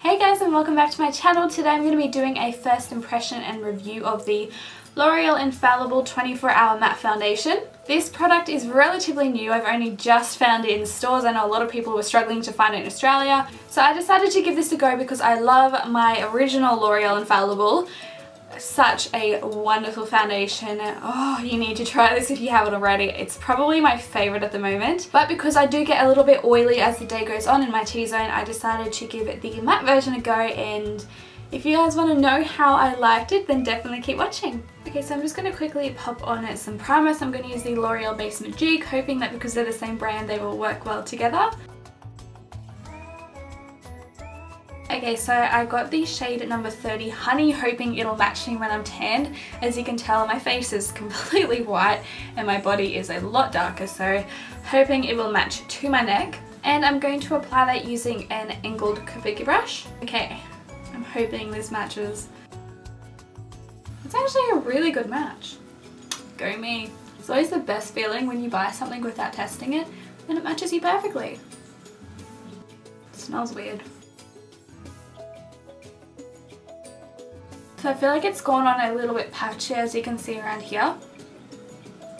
Hey guys, and welcome back to my channel. Today I'm going to be doing a first impression and review of the L'Oreal Infallible 24-Hour Matte Foundation. This product is relatively new. I've only just found it in stores. I know a lot of people were struggling to find it in Australia. So I decided to give this a go because I love my original L'Oreal Infallible. Such a wonderful foundation. Oh, you need to try this if you haven't already. It's probably my favorite at the moment, but because I do get a little bit oily as the day goes on in my T-zone, I decided to give it the matte version a go. And if you guys want to know how I liked it, then definitely keep watching. Okay, so I'm just going to quickly pop on some primer. So I'm going to use the L'Oreal Base Magique, hoping that because they're the same brand they will work well together. Okay, so I got the shade number 30 Honey, hoping it'll match me when I'm tanned. As you can tell, my face is completely white and my body is a lot darker, so hoping it will match to my neck. And I'm going to apply that using an angled kabuki brush. Okay, I'm hoping this matches. It's actually a really good match. Go me. It's always the best feeling when you buy something without testing it and it matches you perfectly. It smells weird. So I feel like it's gone on a little bit patchy, as you can see around here,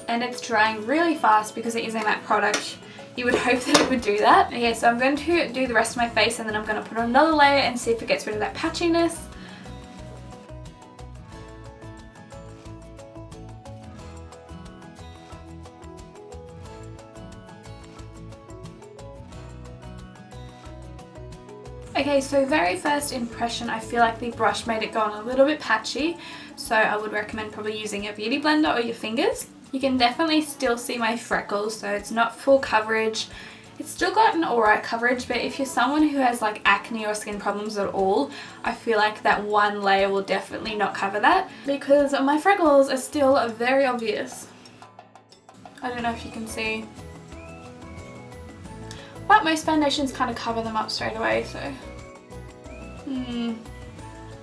and it's drying really fast because it is a matte product. You would hope that it would do that. Okay, so I'm going to do the rest of my face and then I'm going to put on another layer and see if it gets rid of that patchiness. Okay, so very first impression, I feel like the brush made it go on a little bit patchy, so I would recommend probably using a beauty blender or your fingers. You can definitely still see my freckles, so it's not full coverage. It's still got an alright coverage, but if you're someone who has like acne or skin problems at all, I feel like that one layer will definitely not cover that because my freckles are still very obvious. I don't know if you can see. But most foundations kind of cover them up straight away, so.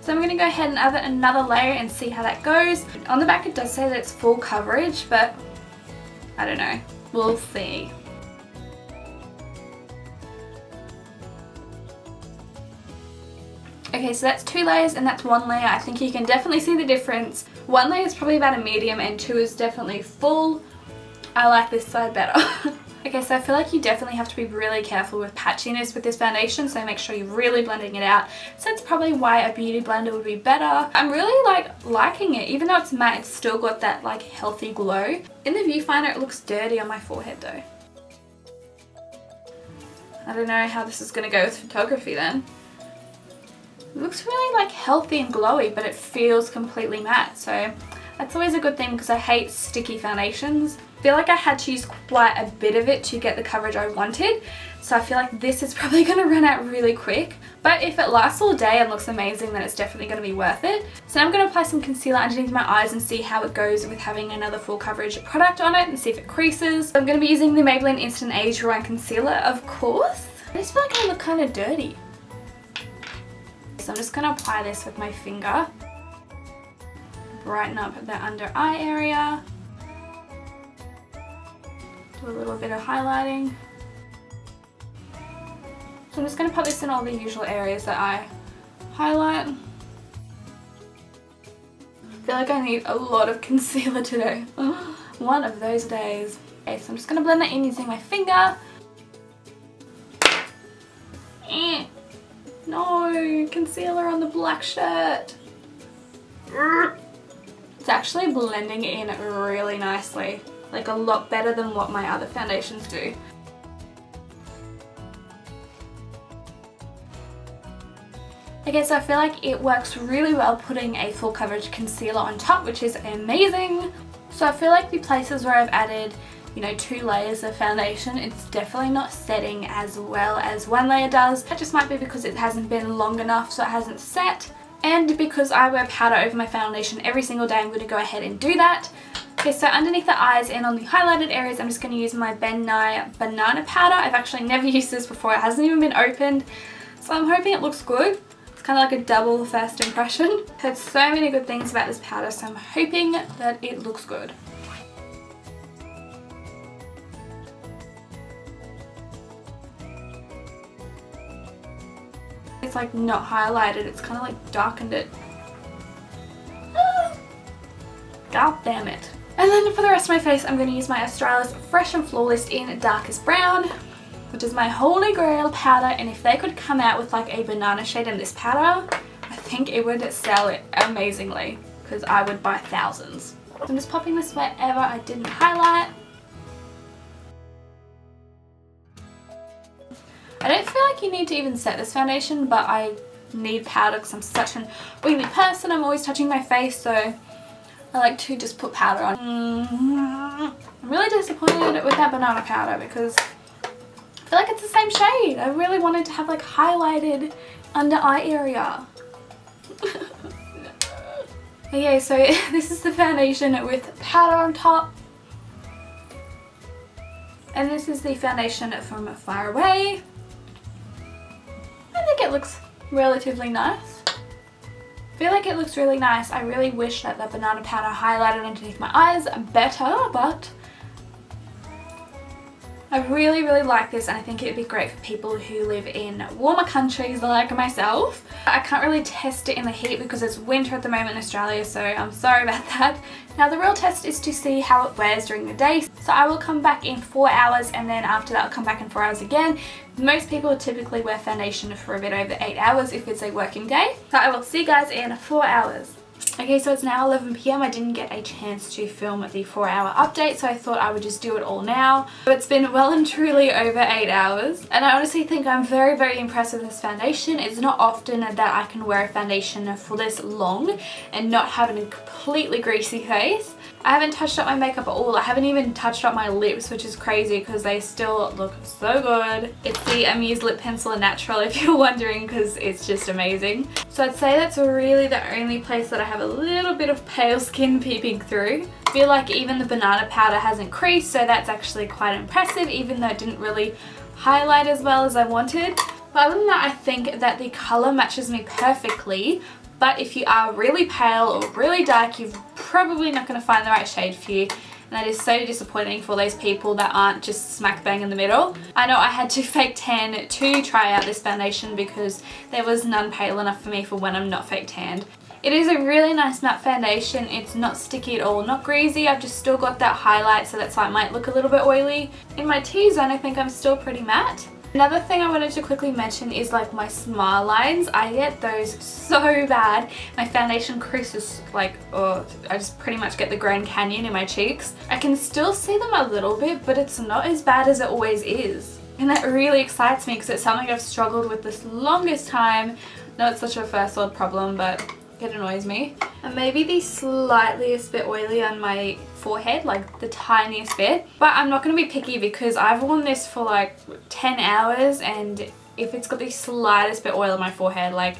So I'm going to go ahead and add another layer and see how that goes. On the back it does say that it's full coverage, but I don't know. We'll see. Okay, so that's 2 layers and that's 1 layer. I think you can definitely see the difference. 1 layer is probably about a medium and 2 is definitely full. I like this side better. Okay, so I feel like you definitely have to be really careful with patchiness with this foundation, so make sure you're really blending it out. So that's probably why a beauty blender would be better. I'm really liking it. Even though it's matte, it's still got that like healthy glow. In the viewfinder it looks dirty on my forehead though. I don't know how this is going to go with photography then. It looks really like healthy and glowy, but it feels completely matte, so that's always a good thing because I hate sticky foundations. I feel like I had to use quite a bit of it to get the coverage I wanted, so I feel like this is probably going to run out really quick. But if it lasts all day and looks amazing, then it's definitely going to be worth it. So now I'm going to apply some concealer underneath my eyes and see how it goes with having another full coverage product on it and see if it creases. So I'm going to be using the Maybelline Instant Age Rewind Concealer, of course. I just feel like I look kind of dirty. So I'm just going to apply this with my finger. Brighten up the under eye area. Do a little bit of highlighting. So I'm just going to put this in all the usual areas that I highlight. I feel like I need a lot of concealer today. One of those days. Okay, so I'm just going to blend that in using my finger. No, concealer on the black shirt. It's actually blending in really nicely, like a lot better than what my other foundations do. Okay, so I feel like it works really well putting a full coverage concealer on top, which is amazing. So I feel like the places where I've added, you know, 2 layers of foundation, it's definitely not setting as well as 1 layer does. That just might be because it hasn't been long enough, so it hasn't set. And because I wear powder over my foundation every single day, I'm going to go ahead and do that. Okay, so underneath the eyes and on the highlighted areas, I'm just going to use my Ben Nye Banana Powder. I've actually never used this before. It hasn't even been opened. So I'm hoping it looks good. It's kind of like a double first impression. I've heard so many good things about this powder, so I'm hoping that it looks good. it's like not highlighted. It's kind of like darkened it. God damn it. And then for the rest of my face, I'm going to use my Australis Fresh and Flawless in Darkest Brown, which is my holy grail powder. And if they could come out with like a banana shade in this powder, I think it would sell it amazingly, because I would buy thousands. So I'm just popping this wherever I didn't highlight. I don't feel like you need to even set this foundation, but I need powder because I'm such an oily person. I'm always touching my face, so I like to just put powder on. I'm really disappointed with that banana powder because I feel like it's the same shade. I really wanted to have like highlighted under eye area. Okay, so this is the foundation with powder on top. And this is the foundation from Far Away. I think it looks relatively nice. I feel like it looks really nice. I really wish that the banana powder highlighted underneath my eyes better, but I really like this, and I think it'd be great for people who live in warmer countries like myself. I can't really test it in the heat because it's winter at the moment in Australia, so I'm sorry about that. Now the real test is to see how it wears during the day. So I will come back in 4 hours, and then after that I'll come back in 4 hours again. Most people typically wear foundation for a bit over 8 hours if it's a working day. So I will see you guys in 4 hours. Okay, so it's now 11 PM. I didn't get a chance to film the 4-hour update, so I thought I would just do it all now. It's been well and truly over 8 hours, and I honestly think I'm very impressed with this foundation. It's not often that I can wear a foundation for this long and not have a completely greasy face. I haven't touched up my makeup at all. I haven't even touched up my lips, which is crazy because they still look so good. It's the Amuse Lip Pencil Natural if you're wondering, because it's just amazing. So I'd say that's really the only place that I have a little bit of pale skin peeping through. I feel like even the banana powder hasn't creased, so that's actually quite impressive, even though it didn't really highlight as well as I wanted. But other than that, I think that the colour matches me perfectly. But if you are really pale or really dark, you're probably not going to find the right shade for you. And that is so disappointing for those people that aren't just smack bang in the middle. I know I had to fake tan to try out this foundation because there was none pale enough for me for when I'm not fake tanned. It is a really nice matte foundation. It's not sticky at all, not greasy. I've just still got that highlight, so that's why it might look a little bit oily. In my T-zone, I think I'm still pretty matte. Another thing I wanted to quickly mention is like my smile lines. I get those so bad. My foundation creases like, oh, I just pretty much get the Grand Canyon in my cheeks. I can still see them a little bit, but it's not as bad as it always is. And that really excites me because it's something I've struggled with this longest time. No, it's such a first world problem, but it annoys me. And maybe the slightest bit oily on my forehead, like the tiniest bit. But I'm not going to be picky because I've worn this for like 10 hours, and if it's got the slightest bit oil on my forehead, like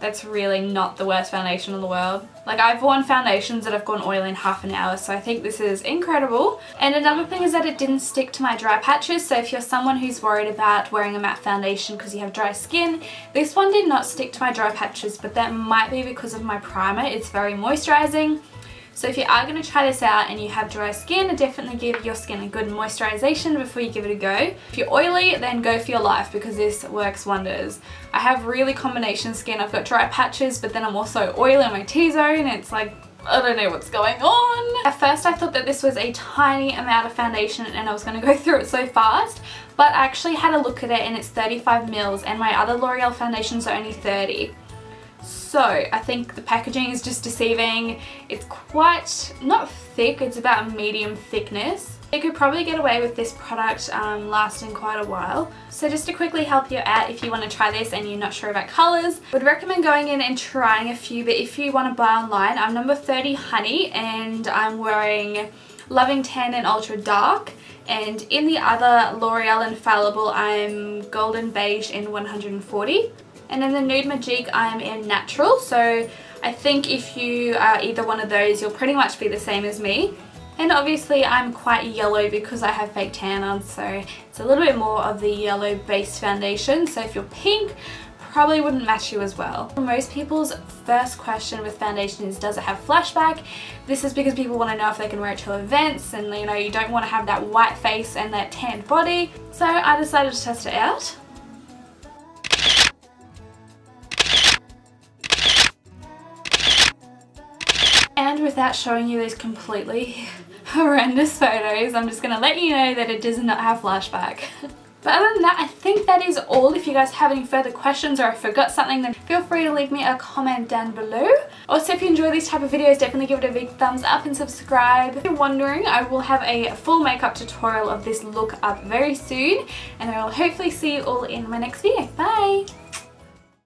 that's really not the worst foundation in the world. Like I've worn foundations that have gone oily in half an hour, so I think this is incredible. And another thing is that it didn't stick to my dry patches, so if you're someone who's worried about wearing a matte foundation because you have dry skin, this one did not stick to my dry patches, but that might be because of my primer. It's very moisturizing. So if you are going to try this out and you have dry skin, definitely give your skin a good moisturization before you give it a go. If you're oily, then go for your life because this works wonders. I have really combination skin. I've got dry patches, but then I'm also oily in my T-zone. It's like, I don't know what's going on. At first I thought that this was a tiny amount of foundation and I was going to go through it so fast, but I actually had a look at it and it's 35 mils, and my other L'Oreal foundations are only 30. So I think the packaging is just deceiving. It's quite, not thick, it's about medium thickness. You could probably get away with this product lasting quite a while. So just to quickly help you out, if you want to try this and you're not sure about colours, I would recommend going in and trying a few, but if you want to buy online, I'm number 30 Honey and I'm wearing Loving Tan and Ultra Dark. And in the other L'Oreal Infallible, I'm Golden Beige in 140. And in the Nude Magique, I'm in Natural, so I think if you are either one of those, you'll pretty much be the same as me. And obviously I'm quite yellow because I have fake tan on, so it's a little bit more of the yellow based foundation, so if you're pink, probably wouldn't match you as well. Most people's first question with foundation is, does it have flashback? This is because people want to know if they can wear it to events, and you know, you don't want to have that white face and that tanned body. So I decided to test it out. And without showing you these completely horrendous photos, I'm just going to let you know that it does not have flashback. But other than that, I think that is all. If you guys have any further questions or I forgot something, then feel free to leave me a comment down below. Also, if you enjoy these type of videos, definitely give it a big thumbs up and subscribe. If you're wondering, I will have a full makeup tutorial of this look up very soon, and I will hopefully see you all in my next video. Bye!